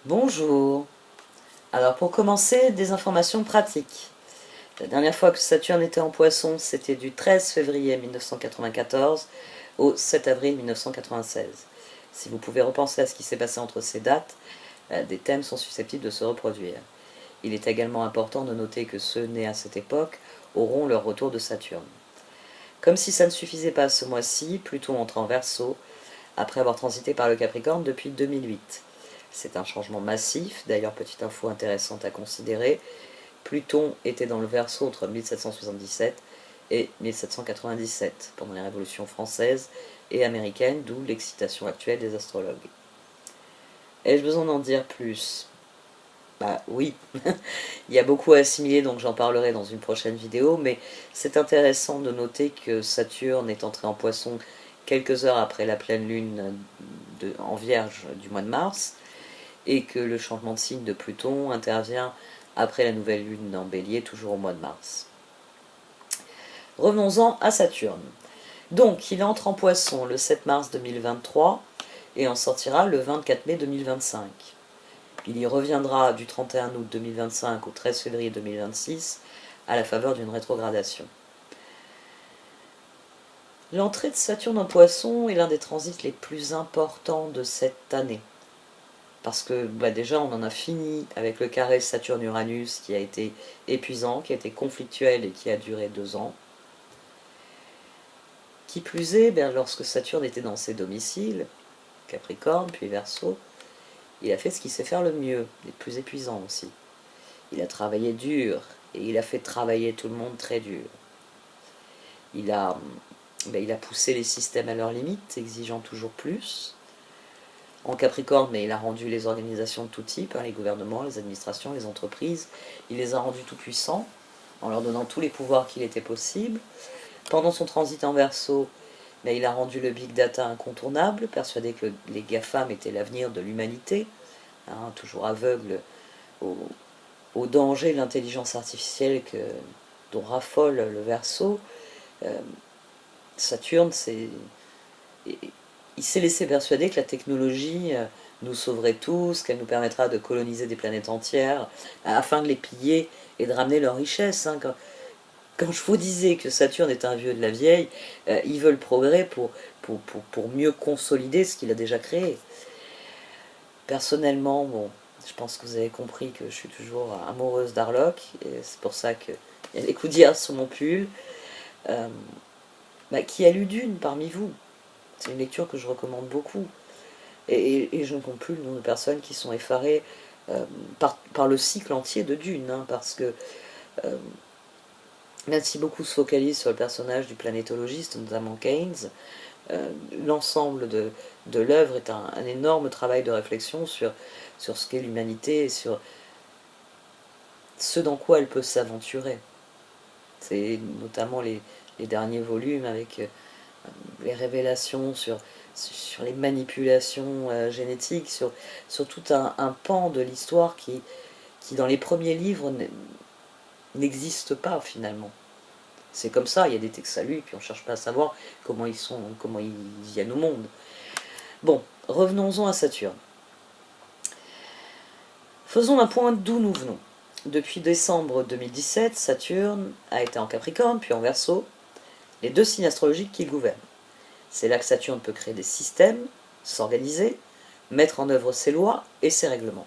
Bonjour. Alors pour commencer, des informations pratiques. La dernière fois que Saturne était en Poisson, c'était du 13 février 1994 au 7 avril 1996. Si vous pouvez repenser à ce qui s'est passé entre ces dates, des thèmes sont susceptibles de se reproduire. Il est également important de noter que ceux nés à cette époque auront leur retour de Saturne. Comme si ça ne suffisait pas ce mois-ci, Pluton entre en Verseau après avoir transité par le Capricorne depuis 2008. C'est un changement massif, d'ailleurs petite info intéressante à considérer, Pluton était dans le Verseau entre 1777 et 1797, pendant les révolutions françaises et américaines, d'où l'excitation actuelle des astrologues. Ai-je besoin d'en dire plus? Bah oui, il y a beaucoup à assimiler, donc j'en parlerai dans une prochaine vidéo, mais c'est intéressant de noter que Saturne est entré en Poisson quelques heures après la pleine lune en Vierge du mois de mars, et que le changement de signe de Pluton intervient après la nouvelle lune en Bélier, toujours au mois de mars. Revenons-en à Saturne. Donc, il entre en Poisson le 7 mars 2023 et en sortira le 24 mai 2025. Il y reviendra du 31 août 2025 au 13 février 2026 à la faveur d'une rétrogradation. L'entrée de Saturne en Poisson est l'un des transits les plus importants de cette année. Parce que déjà on en a fini avec le carré Saturne-Uranus qui a été épuisant, qui a été conflictuel et qui a duré 2 ans. Qui plus est, lorsque Saturne était dans ses domiciles, Capricorne puis Verseau, il a fait ce qu'il sait faire le mieux, le plus épuisant aussi. Il a travaillé dur et il a fait travailler tout le monde très dur. Il a poussé les systèmes à leurs limites, exigeant toujours plus. En Capricorne, mais il a rendu les organisations de tout type, les gouvernements, les administrations, les entreprises, il les a rendus tout puissants, en leur donnant tous les pouvoirs qu'il était possible. Pendant son transit en Verseau, il a rendu le big data incontournable, persuadé que les GAFAM étaient l'avenir de l'humanité, toujours aveugle au danger de l'intelligence artificielle dont raffole le Verseau. Saturne, il s'est laissé persuader que la technologie nous sauverait tous, qu'elle nous permettra de coloniser des planètes entières, afin de les piller et de ramener leur richesse. Quand je vous disais que Saturne est un vieux de la vieille, il veut le progrès pour mieux consolider ce qu'il a déjà créé. Personnellement, je pense que vous avez compris que je suis toujours amoureuse d'Arlok, et c'est pour ça qu'il y a des coudières sur mon pull. Qui a lu Dune parmi vous? C'est une lecture que je recommande beaucoup. Et je ne compte plus le nombre de personnes qui sont effarées par le cycle entier de Dune, parce que même si beaucoup se focalisent sur le personnage du planétologiste, notamment Keynes, l'ensemble de l'œuvre est un énorme travail de réflexion sur ce qu'est l'humanité et sur ce dans quoi elle peut s'aventurer. C'est notamment les derniers volumes avec les révélations sur les manipulations génétiques, sur tout un pan de l'histoire qui dans les premiers livres n'existe pas finalement. C'est comme ça, il y a des textes à lui, puis on ne cherche pas à savoir comment ils viennent au monde. Bon, revenons-en à Saturne. Faisons un point d'où nous venons. Depuis décembre 2017, Saturne a été en Capricorne, puis en Verseau, les 2 signes astrologiques qui le gouvernent. C'est là que Saturne peut créer des systèmes, s'organiser, mettre en œuvre ses lois et ses règlements.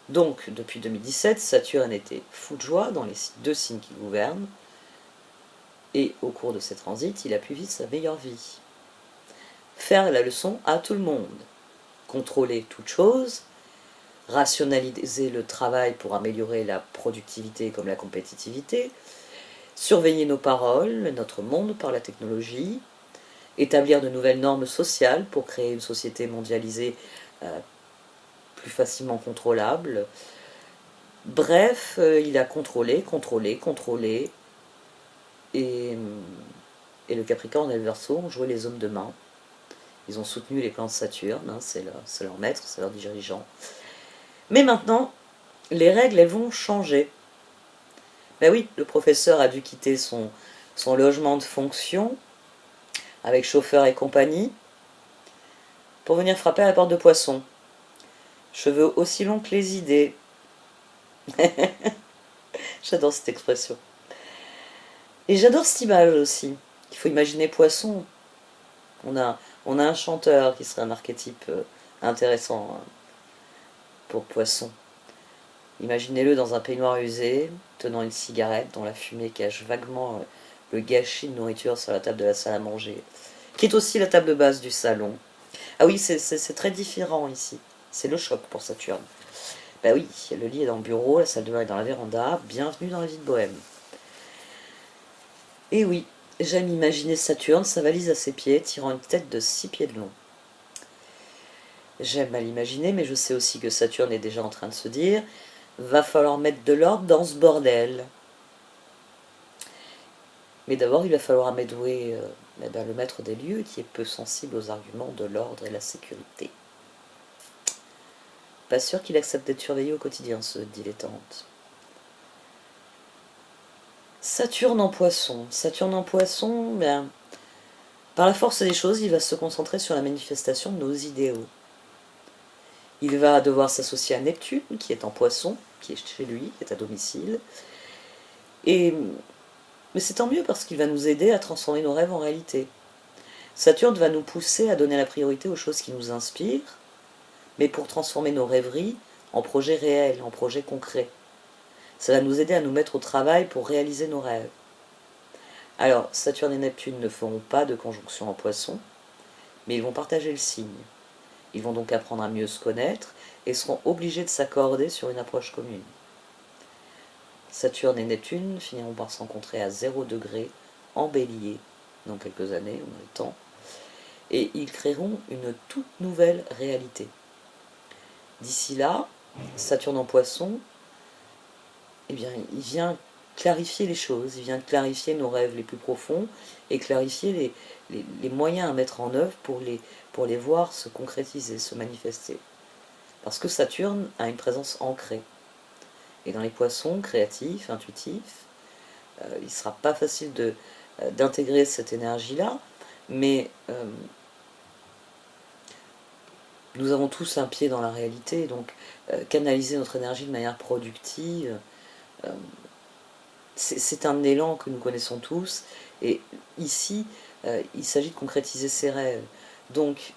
Donc, depuis 2017, Saturne était fou de joie dans les 2 signes qui gouvernent, et au cours de ces transits, il a pu vivre sa meilleure vie. Faire la leçon à tout le monde, contrôler toute chose, rationaliser le travail pour améliorer la productivité comme la compétitivité, surveiller nos paroles, notre monde par la technologie, établir de nouvelles normes sociales pour créer une société mondialisée plus facilement contrôlable. Bref, il a contrôlé, et le Capricorne et le Verseau ont joué les hommes de main. Ils ont soutenu les plans de Saturne, c'est leur maître, c'est leur dirigeant. Mais maintenant, les règles, elles vont changer. Oui, le professeur a dû quitter son logement de fonction, avec chauffeur et compagnie, pour venir frapper à la porte de Poisson. Cheveux aussi longs que les idées. J'adore cette expression. Et j'adore cette image aussi. Il faut imaginer Poisson. On a, on a un chanteur qui serait un archétype intéressant pour Poisson. Imaginez-le dans un peignoir usé, tenant une cigarette dont la fumée cache vaguement le gâchis de nourriture sur la table de la salle à manger, qui est aussi la table basse du salon. Ah oui, c'est très différent ici. C'est le choc pour Saturne. Bah oui, le lit est dans le bureau, la salle de bain est dans la véranda. Bienvenue dans la vie de bohème. Et oui, j'aime imaginer Saturne, sa valise à ses pieds, tirant une tête de 6 pieds de long. J'aime à l'imaginer, mais je sais aussi que Saturne est déjà en train de se dire « Va falloir mettre de l'ordre dans ce bordel ». Mais d'abord, il va falloir amadouer le maître des lieux, qui est peu sensible aux arguments de l'ordre et la sécurité. Pas sûr qu'il accepte d'être surveillé au quotidien, ce dilettante. Saturne en Poisson. Saturne en Poisson, par la force des choses, il va se concentrer sur la manifestation de nos idéaux. Il va devoir s'associer à Neptune, qui est en Poisson, qui est chez lui, qui est à domicile. Mais c'est tant mieux parce qu'il va nous aider à transformer nos rêves en réalité. Saturne va nous pousser à donner la priorité aux choses qui nous inspirent, mais pour transformer nos rêveries en projets réels, en projets concrets. Ça va nous aider à nous mettre au travail pour réaliser nos rêves. Alors, Saturne et Neptune ne feront pas de conjonction en Poisson, mais ils vont partager le signe. Ils vont donc apprendre à mieux se connaître et seront obligés de s'accorder sur une approche commune. Saturne et Neptune finiront par se rencontrer à 0 degré en Bélier dans quelques années, on a le temps, et ils créeront une toute nouvelle réalité. D'ici là, Saturne en Poisson, eh bien, il vient clarifier les choses, il vient clarifier nos rêves les plus profonds et clarifier les moyens à mettre en œuvre pour les voir se concrétiser, se manifester. Parce que Saturne a une présence ancrée. Et dans les Poissons, créatifs, intuitifs, il ne sera pas facile d'intégrer cette énergie-là, mais nous avons tous un pied dans la réalité, donc canaliser notre énergie de manière productive, c'est un élan que nous connaissons tous, et ici, il s'agit de concrétiser ses rêves. Donc,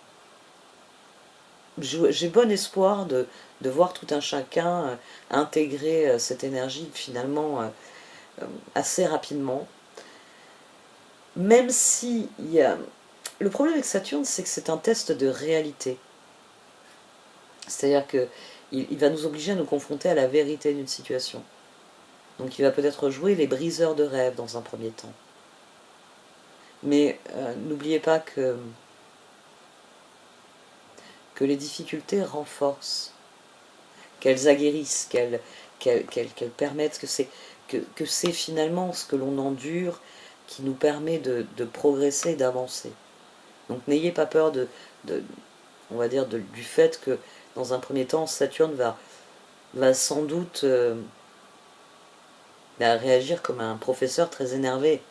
j'ai bon espoir de voir tout un chacun intégrer cette énergie finalement assez rapidement. Même si le problème avec Saturne, c'est que c'est un test de réalité. C'est-à-dire qu'il va nous obliger à nous confronter à la vérité d'une situation. Donc il va peut-être jouer les briseurs de rêves dans un premier temps. Mais n'oubliez pas que les difficultés renforcent, qu'elles aguerrissent, qu'elles permettent, que c'est finalement ce que l'on endure qui nous permet de progresser et d'avancer. Donc n'ayez pas peur on va dire, du fait que dans un premier temps, Saturne va sans doute réagir comme un professeur très énervé.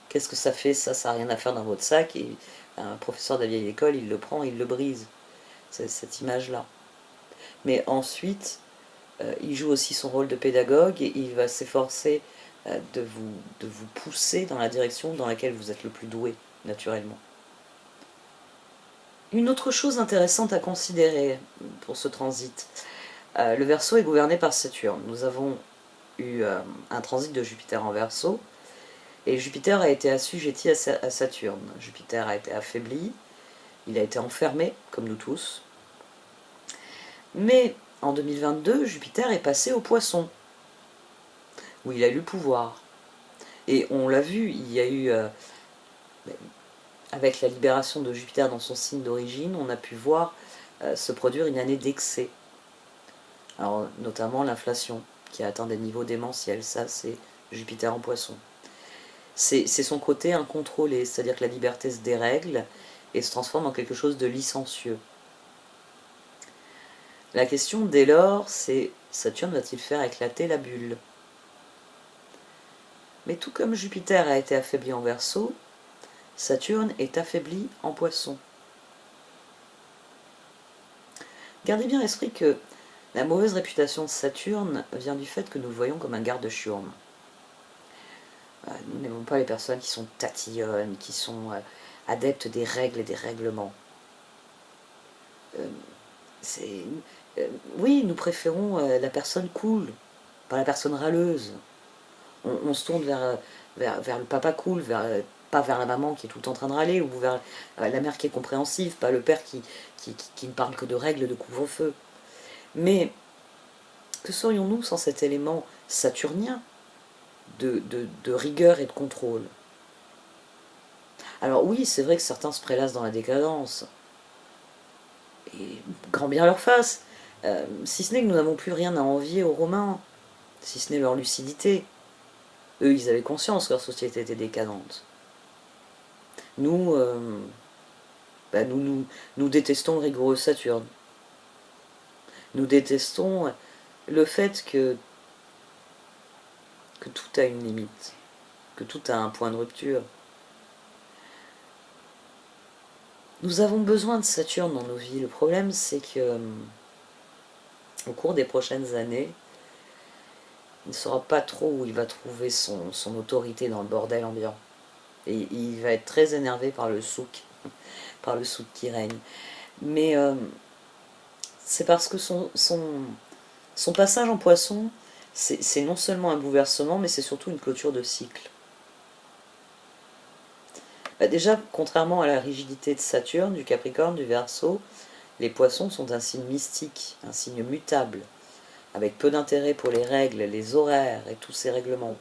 Qu'est-ce que ça fait, ça n'a rien à faire dans votre sac, et un professeur de la vieille école, il le prend, il le brise. C'est cette image-là. Mais ensuite, il joue aussi son rôle de pédagogue et il va s'efforcer de vous pousser dans la direction dans laquelle vous êtes le plus doué, naturellement. Une autre chose intéressante à considérer pour ce transit, le Verseau est gouverné par Saturne. Nous avons eu un transit de Jupiter en Verseau, et Jupiter a été assujetti à Saturne. Jupiter a été affaibli, il a été enfermé, comme nous tous. Mais en 2022, Jupiter est passé au Poisson, où il a eu le pouvoir. Et on l'a vu, il y a eu, avec la libération de Jupiter dans son signe d'origine, on a pu voir se produire une année d'excès. Alors, notamment l'inflation, qui a atteint des niveaux démentiels. Ça, c'est Jupiter en Poisson. C'est son côté incontrôlé, c'est-à-dire que la liberté se dérègle et se transforme en quelque chose de licencieux. La question dès lors, c'est Saturne va-t-il faire éclater la bulle? Mais tout comme Jupiter a été affaibli en Verseau, Saturne est affaibli en Poisson. Gardez bien à l'esprit que la mauvaise réputation de Saturne vient du fait que nous le voyons comme un garde-chiourme. Nous n'aimons pas les personnes qui sont tatillonnes, qui sont adeptes des règles et des règlements. Oui, nous préférons la personne cool, pas la personne râleuse. On se tourne vers le papa cool, pas vers la maman qui est tout le temps en train de râler, ou vers la mère qui est compréhensive, pas le père qui ne parle que de règles de couvre-feu. Mais que serions-nous sans cet élément saturnien de rigueur et de contrôle? Alors oui, c'est vrai que certains se prélassent dans la décadence, et grand bien leur face, si ce n'est que nous n'avons plus rien à envier aux Romains, si ce n'est leur lucidité. Eux, ils avaient conscience que leur société était décadente. Nous, nous détestons le rigoureux Saturne. Nous détestons le fait que tout a une limite, que tout a un point de rupture. Nous avons besoin de Saturne dans nos vies. Le problème, c'est que au cours des prochaines années, il ne saura pas trop où il va trouver son autorité dans le bordel ambiant. Et il va être très énervé par le souk qui règne. Mais c'est parce que son passage en Poisson, c'est non seulement un bouleversement, mais c'est surtout une clôture de cycle. Déjà, contrairement à la rigidité de Saturne, du Capricorne, du Verseau, les Poissons sont un signe mystique, un signe mutable, avec peu d'intérêt pour les règles, les horaires et tous ces règlements.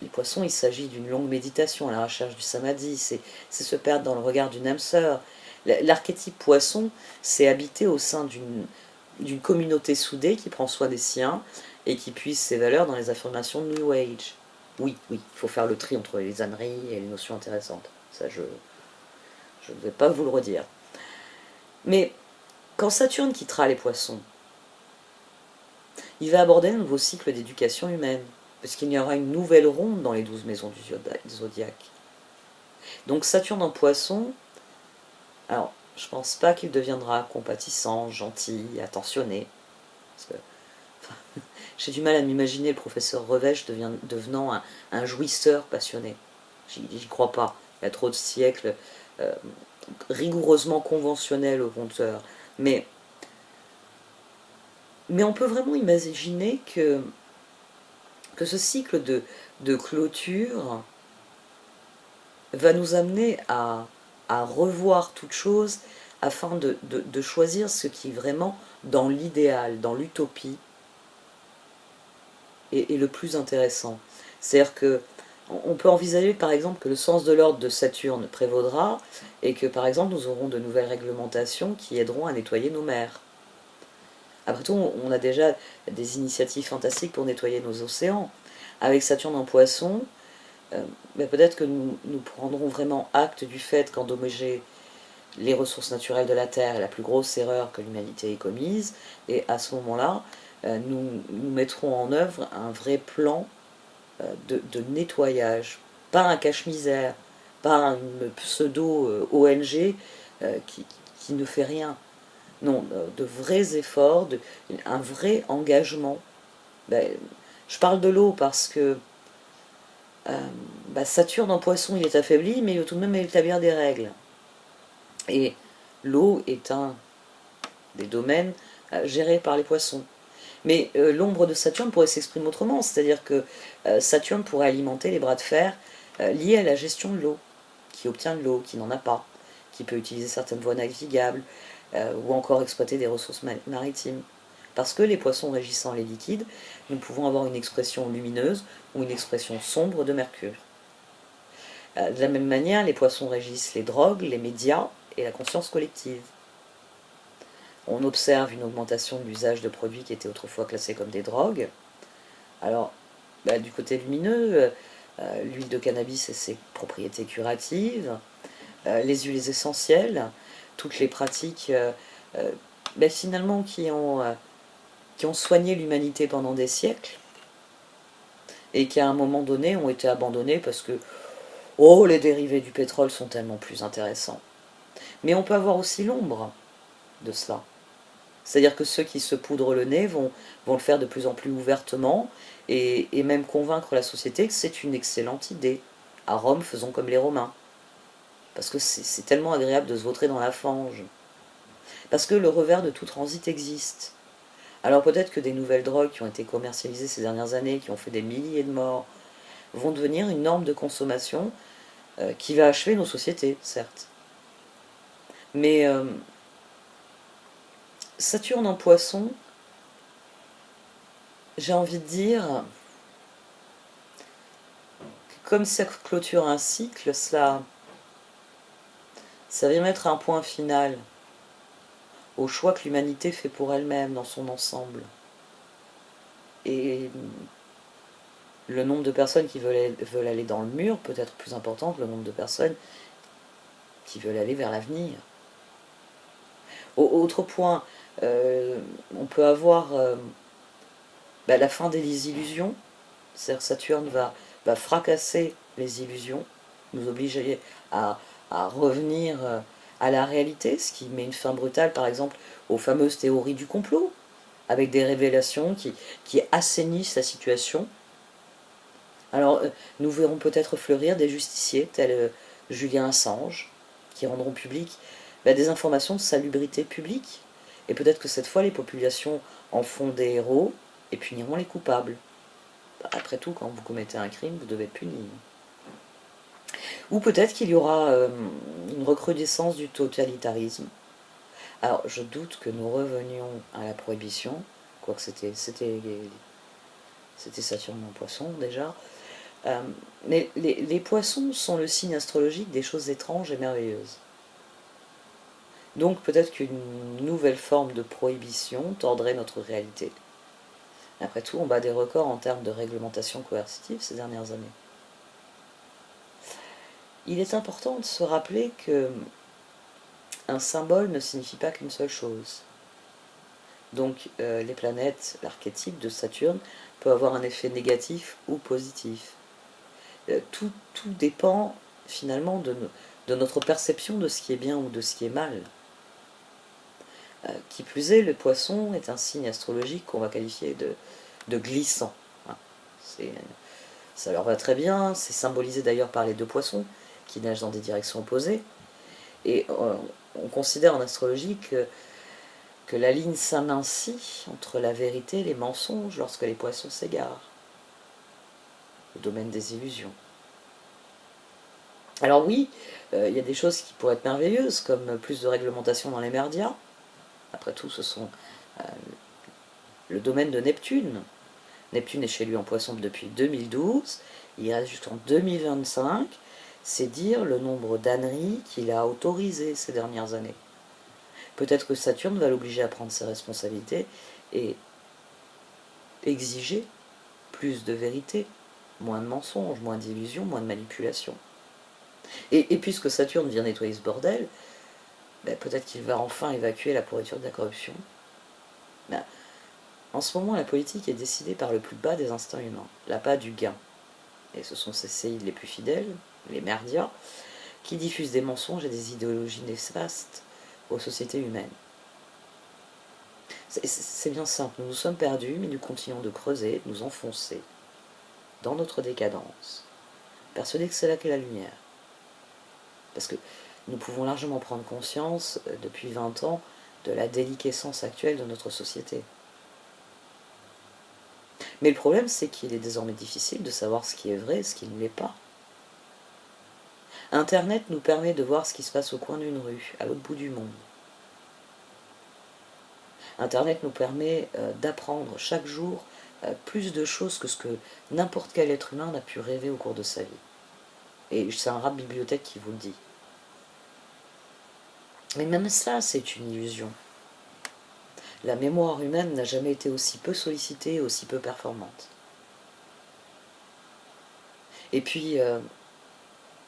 Les Poissons, il s'agit d'une longue méditation à la recherche du samadhi, c'est se perdre dans le regard d'une âme sœur. L'archétype Poisson, c'est habiter au sein d'une communauté soudée qui prend soin des siens et qui puise ses valeurs dans les affirmations de New Age. Oui, il faut faire le tri entre les âneries et les notions intéressantes. Ça, je ne vais pas vous le redire. Mais quand Saturne quittera les Poissons, il va aborder un nouveau cycle d'éducation humaine, parce qu'il y aura une nouvelle ronde dans les 12 maisons du zodiaque. Donc Saturne en Poisson, alors je pense pas qu'il deviendra compatissant, gentil, attentionné, parce que j'ai du mal à m'imaginer le professeur Revêche devenant un jouisseur passionné. J'y crois pas. Il y a trop de siècles rigoureusement conventionnels au compteur. Mais on peut vraiment imaginer que ce cycle de clôture va nous amener à revoir toute chose afin de choisir ce qui vraiment, dans l'idéal, dans l'utopie, est le plus intéressant. C'est-à-dire que on peut envisager par exemple que le sens de l'ordre de Saturne prévaudra et que par exemple nous aurons de nouvelles réglementations qui aideront à nettoyer nos mers. Après tout, on a déjà des initiatives fantastiques pour nettoyer nos océans. Avec Saturne en Poisson, peut-être que nous prendrons vraiment acte du fait qu'endommager les ressources naturelles de la Terre est la plus grosse erreur que l'humanité ait commise, et à ce moment-là, nous mettrons en œuvre un vrai plan de nettoyage, pas un cache-misère, pas une pseudo-ONG qui ne fait rien. Non, de vrais efforts, un vrai engagement. Je parle de l'eau parce que Saturne en Poisson, il est affaibli, mais il veut tout de même établir des règles. Et l'eau est un des domaines gérés par les Poissons. Mais l'ombre de Saturne pourrait s'exprimer autrement, c'est-à-dire que Saturne pourrait alimenter les bras de fer liés à la gestion de l'eau, qui obtient de l'eau, qui n'en a pas, qui peut utiliser certaines voies navigables, ou encore exploiter des ressources maritimes. Parce que les Poissons régissant les liquides, nous pouvons avoir une expression lumineuse ou une expression sombre de Mercure. De la même manière, les Poissons régissent les drogues, les médias et la conscience collective. On observe une augmentation de l'usage de produits qui étaient autrefois classés comme des drogues. Alors, du côté lumineux, l'huile de cannabis et ses propriétés curatives, les huiles essentielles, toutes les pratiques finalement qui ont soigné l'humanité pendant des siècles et qui à un moment donné ont été abandonnées parce que les dérivés du pétrole sont tellement plus intéressants. Mais on peut avoir aussi l'ombre de cela. C'est-à-dire que ceux qui se poudrent le nez vont le faire de plus en plus ouvertement et même convaincre la société que c'est une excellente idée. À Rome, faisons comme les Romains. Parce que c'est tellement agréable de se vautrer dans la fange. Parce que le revers de tout transit existe. Alors peut-être que des nouvelles drogues qui ont été commercialisées ces dernières années, qui ont fait des milliers de morts, vont devenir une norme de consommation qui va achever nos sociétés, certes. Mais Saturne en Poisson, j'ai envie de dire, que comme ça clôture un cycle, ça vient mettre un point final au choix que l'humanité fait pour elle-même dans son ensemble. Et le nombre de personnes qui veulent aller dans le mur peut être plus important que le nombre de personnes qui veulent aller vers l'avenir. Autre point, on peut avoir la fin des illusions. C'est-à-dire Saturne va fracasser les illusions, nous obliger à revenir à la réalité, ce qui met une fin brutale, par exemple, aux fameuses théories du complot, avec des révélations qui assainissent la situation. Alors, nous verrons peut-être fleurir des justiciers, tels Julien Assange, qui rendront public des informations de salubrité publique. Et peut-être que cette fois, les populations en font des héros et puniront les coupables. Après tout, quand vous commettez un crime, vous devez être puni. Ou peut-être qu'il y aura une recrudescence du totalitarisme. Alors, je doute que nous revenions à la prohibition, quoique c'était Saturne en Poisson déjà. Mais les poissons sont le signe astrologique des choses étranges et merveilleuses. Donc peut-être qu'une nouvelle forme de prohibition tordrait notre réalité. Après tout, on bat des records en termes de réglementation coercitive ces dernières années. Il est important de se rappeler que un symbole ne signifie pas qu'une seule chose. Donc les planètes, l'archétype de Saturne, peut avoir un effet négatif ou positif. Tout dépend finalement de notre perception de ce qui est bien ou de ce qui est mal. Qui plus est, le poisson est un signe astrologique qu'on va qualifier de glissant. Ça leur va très bien, c'est symbolisé d'ailleurs par les deux poissons qui nagent dans des directions opposées. Et on considère en astrologie que la ligne s'amincit entre la vérité et les mensonges lorsque les poissons s'égarent. Le domaine des illusions. Alors oui, il y a des choses qui pourraient être merveilleuses, comme plus de réglementation dans les médias. Après tout, ce sont le domaine de Neptune. Neptune est chez lui en Poisson depuis 2012, il reste jusqu'en 2025, c'est dire le nombre d'âneries qu'il a autorisées ces dernières années. Peut-être que Saturne va l'obliger à prendre ses responsabilités et exiger plus de vérité, moins de mensonges, moins d'illusions, moins de manipulations. Et puisque Saturne vient nettoyer ce bordel, peut-être qu'il va enfin évacuer la pourriture de la corruption. En ce moment, la politique est décidée par le plus bas des instincts humains, l'appât du gain. Et ce sont ces séides les plus fidèles, les merdias, qui diffusent des mensonges et des idéologies néfastes aux sociétés humaines. C'est bien simple, nous nous sommes perdus, mais nous continuons de creuser, de nous enfoncer dans notre décadence, persuadés que c'est là qu'est la lumière. Parce que nous pouvons largement prendre conscience, depuis 20 ans, de la déliquescence actuelle de notre société. Mais le problème, c'est qu'il est désormais difficile de savoir ce qui est vrai et ce qui ne l'est pas. Internet nous permet de voir ce qui se passe au coin d'une rue, à l'autre bout du monde. Internet nous permet d'apprendre chaque jour plus de choses que ce que n'importe quel être humain n'a pu rêver au cours de sa vie. Et c'est un rat de bibliothèque qui vous le dit. Mais même ça, c'est une illusion. La mémoire humaine n'a jamais été aussi peu sollicitée et aussi peu performante. Et puis,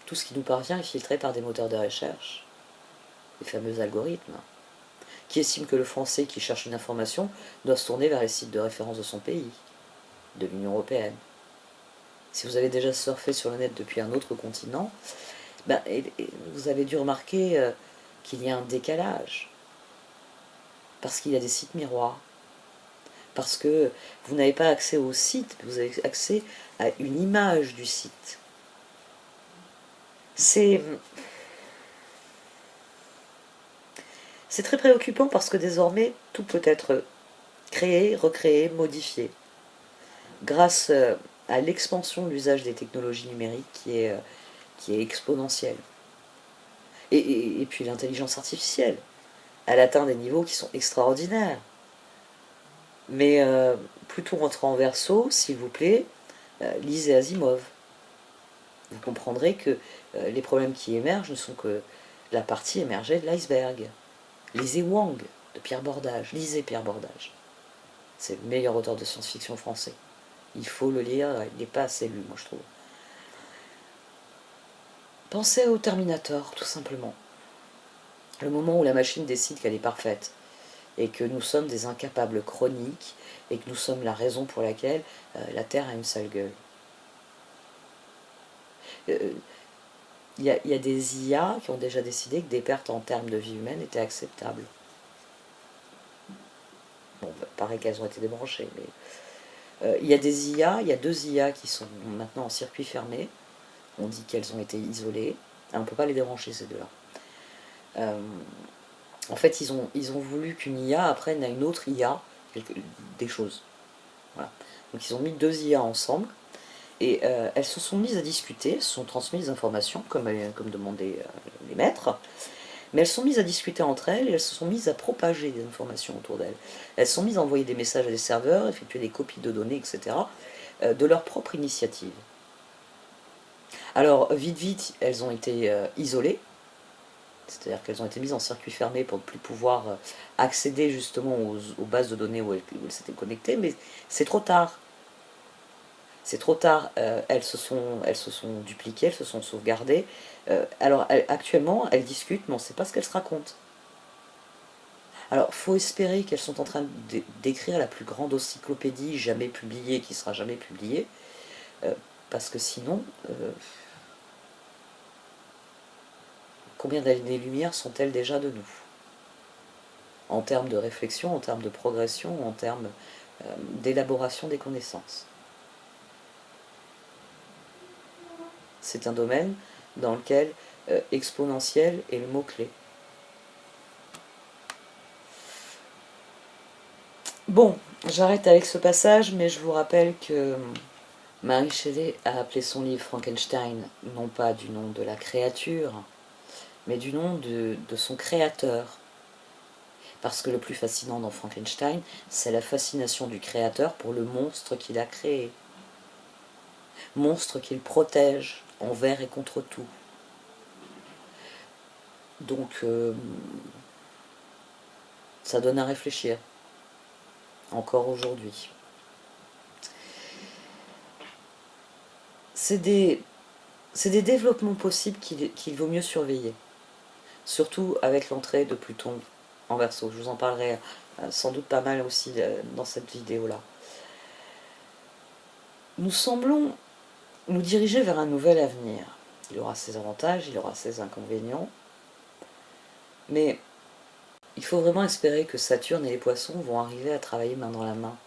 tout ce qui nous parvient est filtré par des moteurs de recherche, les fameux algorithmes, qui estiment que le Français qui cherche une information doit se tourner vers les sites de référence de son pays, de l'Union européenne. Si vous avez déjà surfé sur le net depuis un autre continent, vous avez dû remarquer qu'il y a un décalage. parce qu'il y a des sites miroirs, parce que vous n'avez pas accès au site, vous avez accès à une image du site. C'est très préoccupant parce que désormais, tout peut être créé, recréé, modifié, grâce à l'expansion de l'usage des technologies numériques qui est exponentielle. Et puis l'intelligence artificielle, elle atteint des niveaux qui sont extraordinaires. Mais plutôt rentrer en verso, s'il vous plaît, lisez Asimov. Vous comprendrez que les problèmes qui émergent ne sont que la partie émergée de l'iceberg. Lisez Wang de Pierre Bordage. Lisez Pierre Bordage. C'est le meilleur auteur de science-fiction français. Il faut le lire, il n'est pas assez lu, moi je trouve. Pensez au Terminator, tout simplement. Le moment où la machine décide qu'elle est parfaite, et que nous sommes des incapables chroniques, et que nous sommes la raison pour laquelle la Terre a une sale gueule. Il y a des IA qui ont déjà décidé que des pertes en termes de vie humaine étaient acceptables. Bon, pareil qu'elles ont été débranchées, mais il y a des IA, il y a 2 IA qui sont maintenant en circuit fermé. On dit qu'elles ont été isolées. Alors, on ne peut pas les débrancher, ces deux-là. En fait, ils ont voulu qu'une IA apprenne à une autre IA des choses. Voilà. Donc ils ont mis 2 IA ensemble, et elles se sont mises à discuter, se sont transmises des informations, comme demandaient les maîtres, mais elles se sont mises à discuter entre elles, et elles se sont mises à propager des informations autour d'elles. Elles se sont mises à envoyer des messages à des serveurs, effectuer des copies de données, etc., de leur propre initiative. Alors, vite, elles ont été isolées, c'est-à-dire qu'elles ont été mises en circuit fermé pour ne plus pouvoir accéder justement aux bases de données où elles s'étaient connectées, mais c'est trop tard. C'est trop tard, elles se sont dupliquées, elles se sont sauvegardées. Alors actuellement, elles discutent, mais on ne sait pas ce qu'elles se racontent. Alors, faut espérer qu'elles sont en train d'écrire la plus grande encyclopédie jamais publiée, qui sera jamais publiée, parce que sinon, combien d'années-lumière sont-elles déjà de nous? En termes de réflexion, en termes de progression, en termes d'élaboration des connaissances. C'est un domaine dans lequel exponentiel est le mot-clé. Bon, j'arrête avec ce passage, mais je vous rappelle que Mary Shelley a appelé son livre Frankenstein, non pas du nom de la créature, mais du nom de son créateur. Parce que le plus fascinant dans Frankenstein, c'est la fascination du créateur pour le monstre qu'il a créé. Monstre qu'il protège envers et contre tout. Donc, ça donne à réfléchir, encore aujourd'hui. C'est des développements possibles qu'il vaut mieux surveiller. Surtout avec l'entrée de Pluton en Verseau. Je vous en parlerai sans doute pas mal aussi dans cette vidéo-là. Nous semblons nous diriger vers un nouvel avenir. Il aura ses avantages, il aura ses inconvénients. Mais il faut vraiment espérer que Saturne et les Poissons vont arriver à travailler main dans la main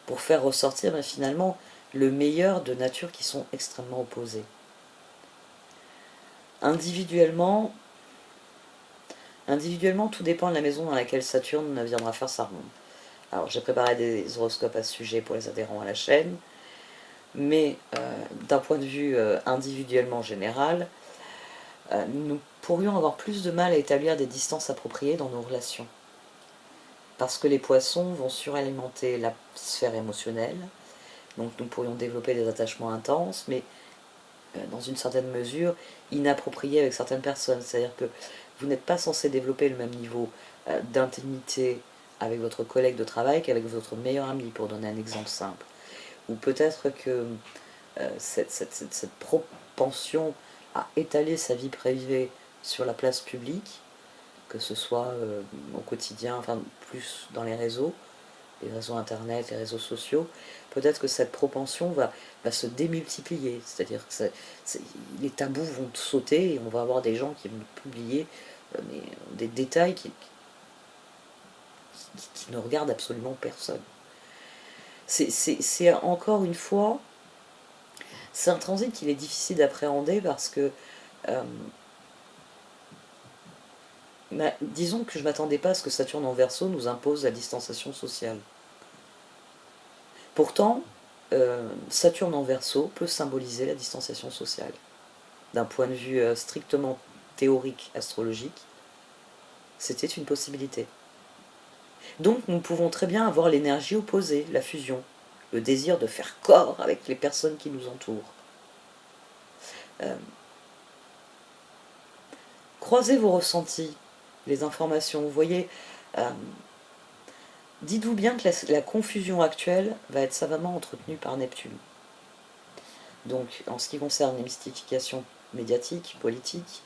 pour faire ressortir finalement le meilleur de natures qui sont extrêmement opposées. Individuellement, tout dépend de la maison dans laquelle Saturne viendra faire sa ronde. Alors j'ai préparé des horoscopes à ce sujet pour les adhérents à la chaîne, mais d'un point de vue individuellement général, nous pourrions avoir plus de mal à établir des distances appropriées dans nos relations. Parce que les poissons vont suralimenter la sphère émotionnelle, donc nous pourrions développer des attachements intenses, mais dans une certaine mesure inappropriés avec certaines personnes. C'est-à-dire que vous n'êtes pas censé développer le même niveau d'intimité avec votre collègue de travail qu'avec votre meilleur ami, pour donner un exemple simple. Ou peut-être que cette propension à étaler sa vie privée sur la place publique, que ce soit au quotidien, enfin plus dans les réseaux internet, les réseaux sociaux, peut-être que cette propension va se démultiplier, c'est-à-dire que les tabous vont sauter et on va avoir des gens qui vont publier des détails qui ne regarde absolument personne. C'est encore une fois, c'est un transit qu'il est difficile d'appréhender parce que, disons que je ne m'attendais pas à ce que Saturne en Verseau nous impose la distanciation sociale. Pourtant, Saturne en Verseau peut symboliser la distanciation sociale. D'un point de vue strictement théorique, astrologique, c'était une possibilité. Donc nous pouvons très bien avoir l'énergie opposée, la fusion, le désir de faire corps avec les personnes qui nous entourent. Croisez vos ressentis, les informations. Vous voyez, dites-vous bien que la confusion actuelle va être savamment entretenue par Neptune. Donc, en ce qui concerne les mystifications médiatiques, politiques,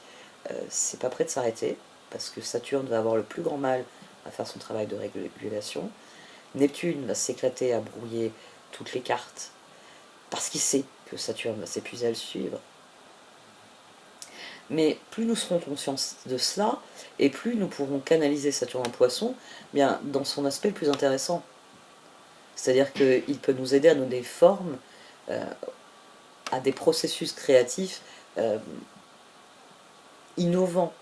c'est pas prêt de s'arrêter, parce que Saturne va avoir le plus grand mal à faire son travail de régulation. Neptune va s'éclater à brouiller toutes les cartes, parce qu'il sait que Saturne va s'épuiser à le suivre. Mais plus nous serons conscients de cela, et plus nous pourrons canaliser Saturne en Poisson bien, dans son aspect le plus intéressant. C'est-à-dire qu'il peut nous aider à donner forme à des processus créatifs innovants.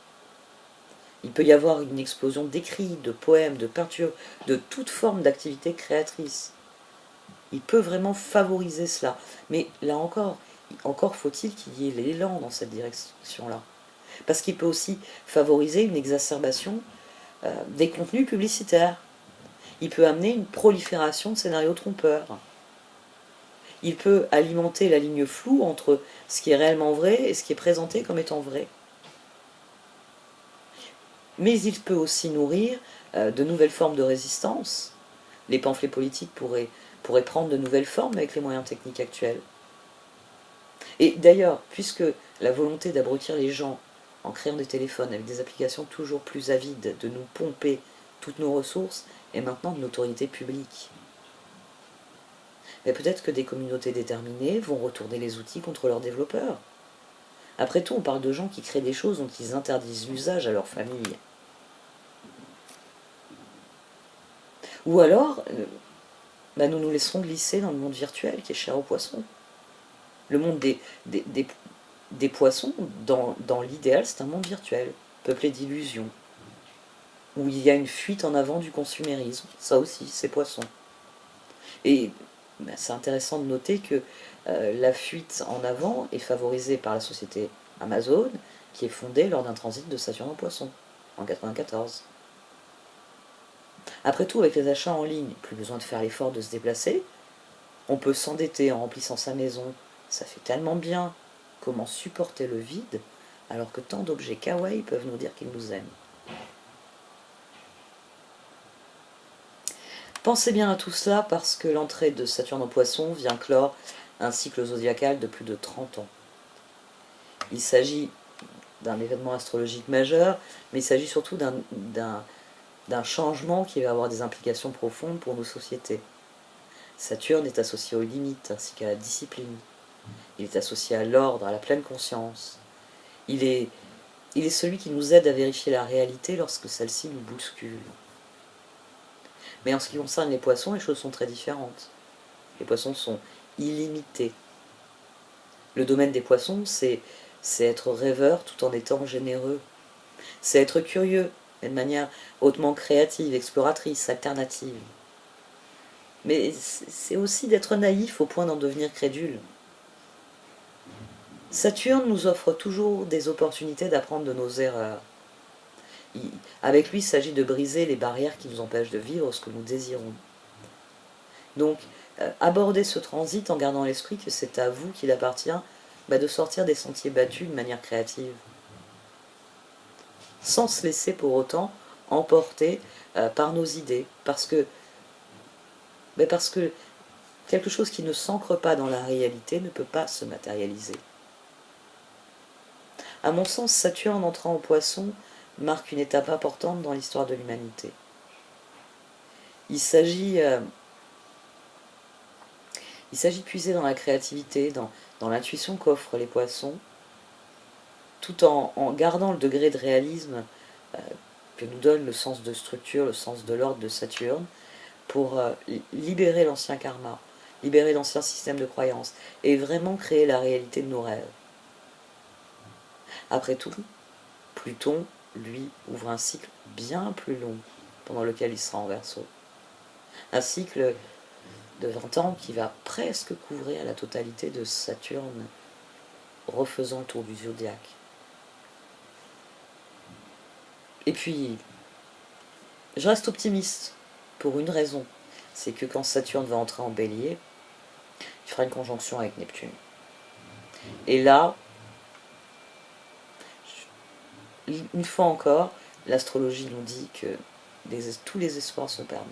Il peut y avoir une explosion d'écrits, de poèmes, de peintures, de toute forme d'activité créatrice. Il peut vraiment favoriser cela. Mais là encore faut-il qu'il y ait l'élan dans cette direction-là. Parce qu'il peut aussi favoriser une exacerbation des contenus publicitaires. Il peut amener une prolifération de scénarios trompeurs. Il peut alimenter la ligne floue entre ce qui est réellement vrai et ce qui est présenté comme étant vrai. Mais il peut aussi nourrir de nouvelles formes de résistance. Les pamphlets politiques pourraient prendre de nouvelles formes avec les moyens techniques actuels. Et d'ailleurs, puisque la volonté d'abrutir les gens en créant des téléphones avec des applications toujours plus avides de nous pomper toutes nos ressources est maintenant de notoriété publique. Mais peut-être que des communautés déterminées vont retourner les outils contre leurs développeurs. Après tout, on parle de gens qui créent des choses dont ils interdisent l'usage à leur famille. Ou alors, nous nous laisserons glisser dans le monde virtuel qui est cher aux poissons. Le monde des poissons, dans l'idéal, c'est un monde virtuel, peuplé d'illusions, où il y a une fuite en avant du consumérisme. Ça aussi, c'est poisson. Et c'est intéressant de noter que la fuite en avant est favorisée par la société Amazon, qui est fondée lors d'un transit de Saturne en Poisson, en 1994. Après tout, avec les achats en ligne, plus besoin de faire l'effort de se déplacer. On peut s'endetter en remplissant sa maison. Ça fait tellement bien. Comment supporter le vide alors que tant d'objets kawaii peuvent nous dire qu'ils nous aiment. Pensez bien à tout cela parce que l'entrée de Saturne en Poisson vient clore un cycle zodiacal de plus de 30 ans. Il s'agit d'un événement astrologique majeur, mais il s'agit surtout d'un changement qui va avoir des implications profondes pour nos sociétés. Saturne est associé aux limites ainsi qu'à la discipline. Il est associé à l'ordre, à la pleine conscience. Il est celui qui nous aide à vérifier la réalité lorsque celle-ci nous bouscule. Mais en ce qui concerne les poissons, les choses sont très différentes. Les poissons sont illimités. Le domaine des poissons, c'est être rêveur tout en étant généreux. C'est être curieux, mais de manière hautement créative, exploratrice, alternative. Mais c'est aussi d'être naïf au point d'en devenir crédule. Saturne nous offre toujours des opportunités d'apprendre de nos erreurs. Avec lui, il s'agit de briser les barrières qui nous empêchent de vivre ce que nous désirons. Donc, abordez ce transit en gardant à l'esprit que c'est à vous qu'il appartient de sortir des sentiers battus de manière créative. Sans se laisser pour autant emporter par nos idées. Parce que quelque chose qui ne s'ancre pas dans la réalité ne peut pas se matérialiser. À mon sens, Saturne entrant en Poisson marque une étape importante dans l'histoire de l'humanité. Il s'agit de puiser dans la créativité, dans l'intuition qu'offrent les poissons, tout en gardant le degré de réalisme que nous donne le sens de structure, le sens de l'ordre de Saturne, pour libérer l'ancien karma, libérer l'ancien système de croyance, et vraiment créer la réalité de nos rêves. Après tout, Pluton, lui, ouvre un cycle bien plus long, pendant lequel il sera en Verseau. Un cycle de 20 ans qui va presque couvrir la totalité de Saturne, refaisant le tour du zodiaque. Et puis, je reste optimiste pour une raison, c'est que quand Saturne va entrer en Bélier, il fera une conjonction avec Neptune. Et là, une fois encore, l'astrologie nous dit que tous les espoirs sont permis.